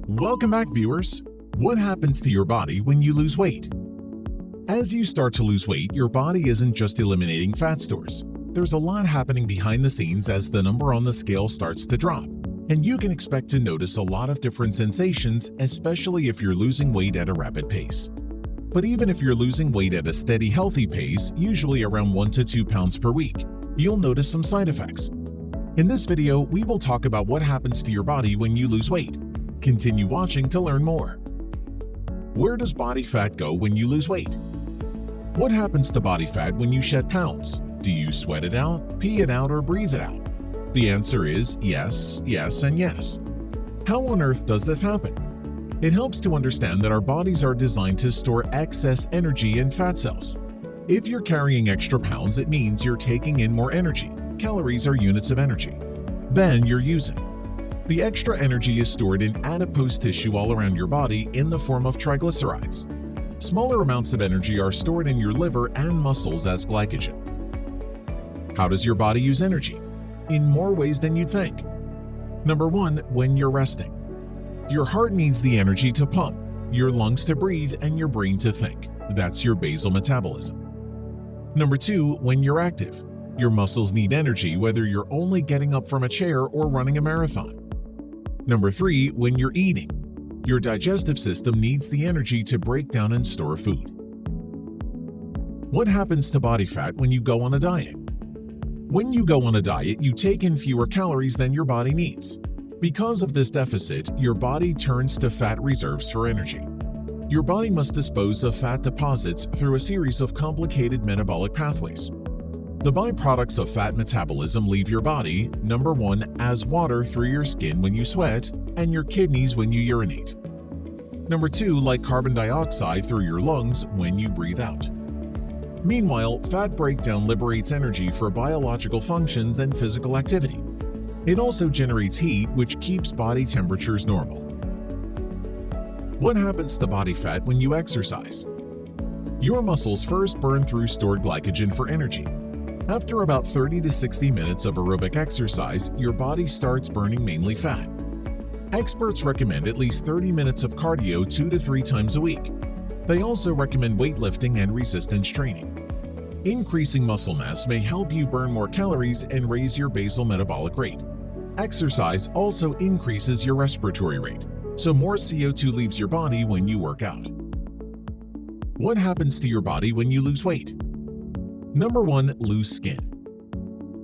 Welcome back, viewers. What happens to your body when you lose weight? As you start to lose weight, your body isn't just eliminating fat stores. There's a lot happening behind the scenes as the number on the scale starts to drop, and you can expect to notice a lot of different sensations, especially if you're losing weight at a rapid pace. But even if you're losing weight at a steady, healthy pace, usually around 1 to 2 pounds per week, you'll notice some side effects. In this video, we will talk about what happens to your body when you lose weight. Continue watching to learn more. Where does body fat go when you lose weight? What happens to body fat when you shed pounds? Do you sweat it out, pee it out, or breathe it out? The answer is yes, yes, and yes. How on earth does this happen? It helps to understand that our bodies are designed to store excess energy in fat cells. If you're carrying extra pounds, it means you're taking in more energy. Calories are units of energy. Then you're using. The extra energy is stored in adipose tissue all around your body in the form of triglycerides. Smaller amounts of energy are stored in your liver and muscles as glycogen. How does your body use energy? In more ways than you'd think. Number 1, when you're resting. Your heart needs the energy to pump, your lungs to breathe, and your brain to think. That's your basal metabolism. Number 2, when you're active. Your muscles need energy whether you're only getting up from a chair or running a marathon. Number 3, when you're eating. Your digestive system needs the energy to break down and store food. What happens to body fat when you go on a diet? When you go on a diet, you take in fewer calories than your body needs. Because of this deficit, your body turns to fat reserves for energy. Your body must dispose of fat deposits through a series of complicated metabolic pathways. The byproducts of fat metabolism leave your body, number 1, as water through your skin when you sweat and your kidneys when you urinate. Number 2, like carbon dioxide through your lungs when you breathe out. Meanwhile, fat breakdown liberates energy for biological functions and physical activity. It also generates heat, which keeps body temperatures normal. What happens to body fat when you exercise? Your muscles first burn through stored glycogen for energy. After about 30 to 60 minutes of aerobic exercise, your body starts burning mainly fat. Experts recommend at least 30 minutes of cardio 2 to 3 times a week. They also recommend weightlifting and resistance training. Increasing muscle mass may help you burn more calories and raise your basal metabolic rate. Exercise also increases your respiratory rate, so more CO2 leaves your body when you work out. What happens to your body when you lose weight? Number 1, loose skin.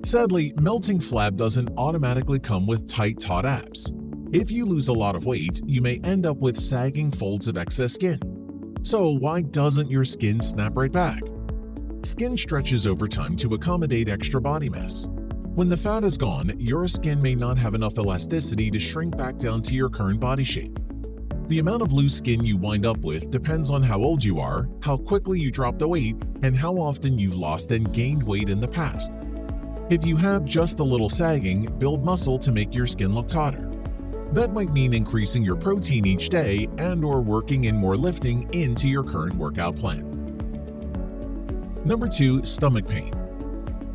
Sadly, melting flab doesn't automatically come with tight, taut abs. If you lose a lot of weight, you may end up with sagging folds of excess skin. So why doesn't your skin snap right back? Skin stretches over time to accommodate extra body mass. When the fat is gone, your skin may not have enough elasticity to shrink back down to your current body shape. The amount of loose skin you wind up with depends on how old you are, how quickly you drop the weight, and how often you've lost and gained weight in the past. If you have just a little sagging, build muscle to make your skin look tauter. That might mean increasing your protein each day and/or working in more lifting into your current workout plan. Number 2, stomach pain.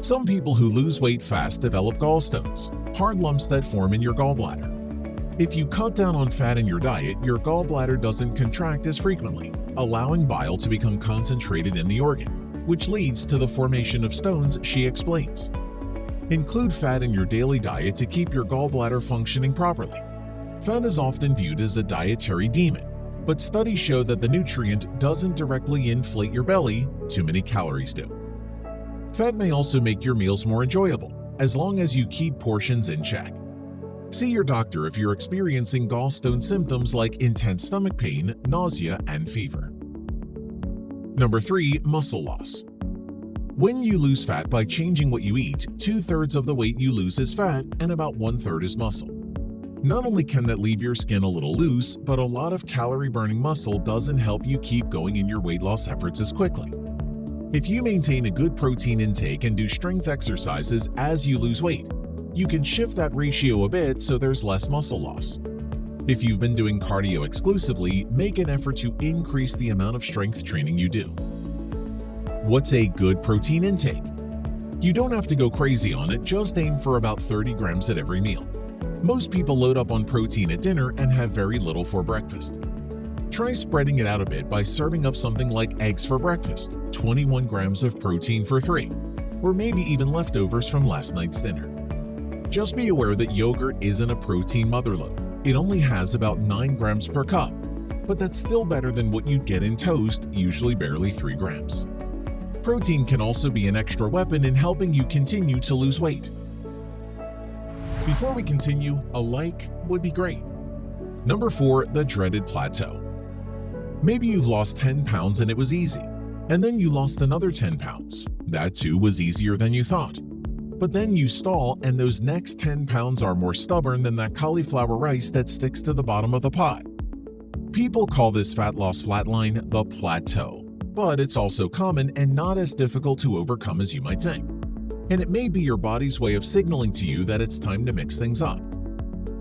Some people who lose weight fast develop gallstones, hard lumps that form in your gallbladder. If you cut down on fat in your diet, your gallbladder doesn't contract as frequently, allowing bile to become concentrated in the organ, which leads to the formation of stones, she explains. Include fat in your daily diet to keep your gallbladder functioning properly. Fat is often viewed as a dietary demon, but studies show that the nutrient doesn't directly inflate your belly, too many calories do. Fat may also make your meals more enjoyable, as long as you keep portions in check. See your doctor if you're experiencing gallstone symptoms like intense stomach pain, nausea, and fever. Number 3, muscle loss. When you lose fat by changing what you eat, 2/3 of the weight you lose is fat and about 1/3 is muscle. Not only can that leave your skin a little loose, but a lot of calorie-burning muscle doesn't help you keep going in your weight loss efforts as quickly. If you maintain a good protein intake and do strength exercises as you lose weight, you can shift that ratio a bit so there's less muscle loss. If you've been doing cardio exclusively, make an effort to increase the amount of strength training you do. What's a good protein intake? You don't have to go crazy on it, just aim for about 30 grams at every meal. Most people load up on protein at dinner and have very little for breakfast. Try spreading it out a bit by serving up something like eggs for breakfast, 21 grams of protein for 3, or maybe even leftovers from last night's dinner. Just be aware that yogurt isn't a protein motherlode. It only has about 9 grams per cup, but that's still better than what you'd get in toast, usually barely 3 grams. Protein can also be an extra weapon in helping you continue to lose weight. Before we continue, a like would be great. Number 4, the dreaded plateau. Maybe you've lost 10 pounds and it was easy, and then you lost another 10 pounds. That too was easier than you thought. But then you stall and those next 10 pounds are more stubborn than that cauliflower rice that sticks to the bottom of the pot. People call this fat loss flatline the plateau, but it's also common and not as difficult to overcome as you might think. And it may be your body's way of signaling to you that it's time to mix things up.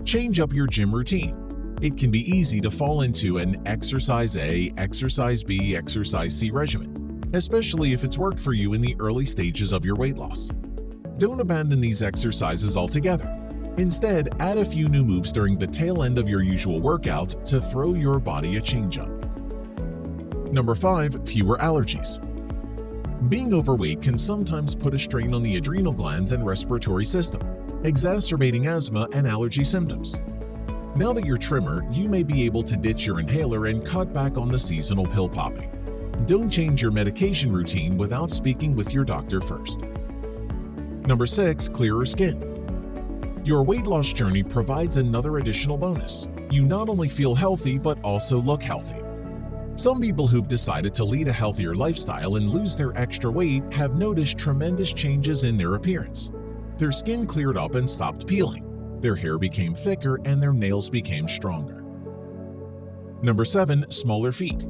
Change up your gym routine. It can be easy to fall into an exercise A, exercise B, exercise C regimen, especially if it's worked for you in the early stages of your weight loss. Don't abandon these exercises altogether. Instead, add a few new moves during the tail end of your usual workout to throw your body a change-up. Number 5, fewer allergies. Being overweight can sometimes put a strain on the adrenal glands and respiratory system, exacerbating asthma and allergy symptoms. Now that you're trimmer, you may be able to ditch your inhaler and cut back on the seasonal pill popping. Don't change your medication routine without speaking with your doctor first. Number 6, clearer skin. Your weight loss journey provides another additional bonus. You not only feel healthy but also look healthy. Some people who've decided to lead a healthier lifestyle and lose their extra weight have noticed tremendous changes in their appearance. Their skin cleared up and stopped peeling. Their hair became thicker and their nails became stronger. Number 7, smaller feet.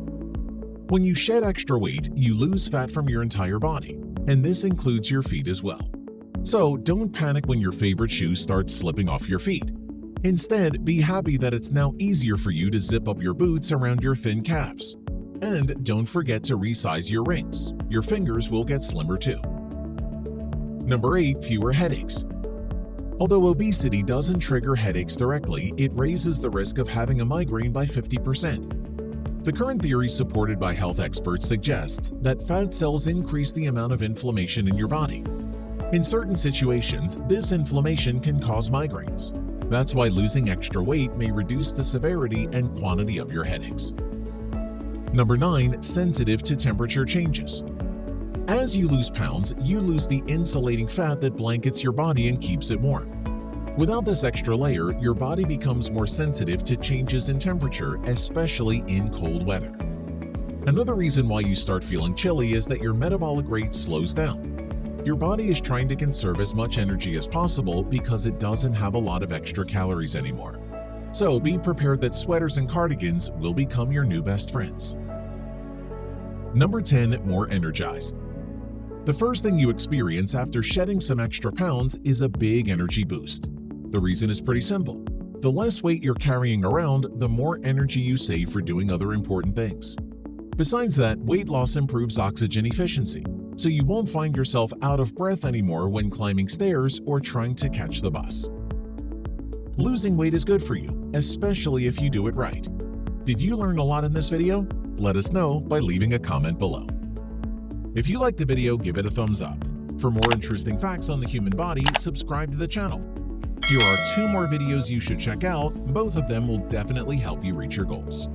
When you shed extra weight, you lose fat from your entire body, and this includes your feet as well. So don't panic when your favorite shoe starts slipping off your feet. Instead, be happy that it's now easier for you to zip up your boots around your thin calves. And don't forget to resize your rings. Your fingers will get slimmer too. Number 8, fewer headaches. Although obesity doesn't trigger headaches directly, it raises the risk of having a migraine by 50%. The current theory supported by health experts suggests that fat cells increase the amount of inflammation in your body. In certain situations, this inflammation can cause migraines. That's why losing extra weight may reduce the severity and quantity of your headaches. Number 9, sensitive to temperature changes. As you lose pounds, you lose the insulating fat that blankets your body and keeps it warm. Without this extra layer, your body becomes more sensitive to changes in temperature, especially in cold weather. Another reason why you start feeling chilly is that your metabolic rate slows down. Your body is trying to conserve as much energy as possible because it doesn't have a lot of extra calories anymore. So be prepared that sweaters and cardigans will become your new best friends. Number 10, more energized. The first thing you experience after shedding some extra pounds is a big energy boost. The reason is pretty simple. The less weight you're carrying around, the more energy you save for doing other important things. Besides that, weight loss improves oxygen efficiency, so you won't find yourself out of breath anymore when climbing stairs or trying to catch the bus. Losing weight is good for you, especially if you do it right. Did you learn a lot in this video? Let us know by leaving a comment below. If you liked the video, give it a thumbs up. For more interesting facts on the human body, subscribe to the channel. Here are 2 more videos you should check out. Both of them will definitely help you reach your goals.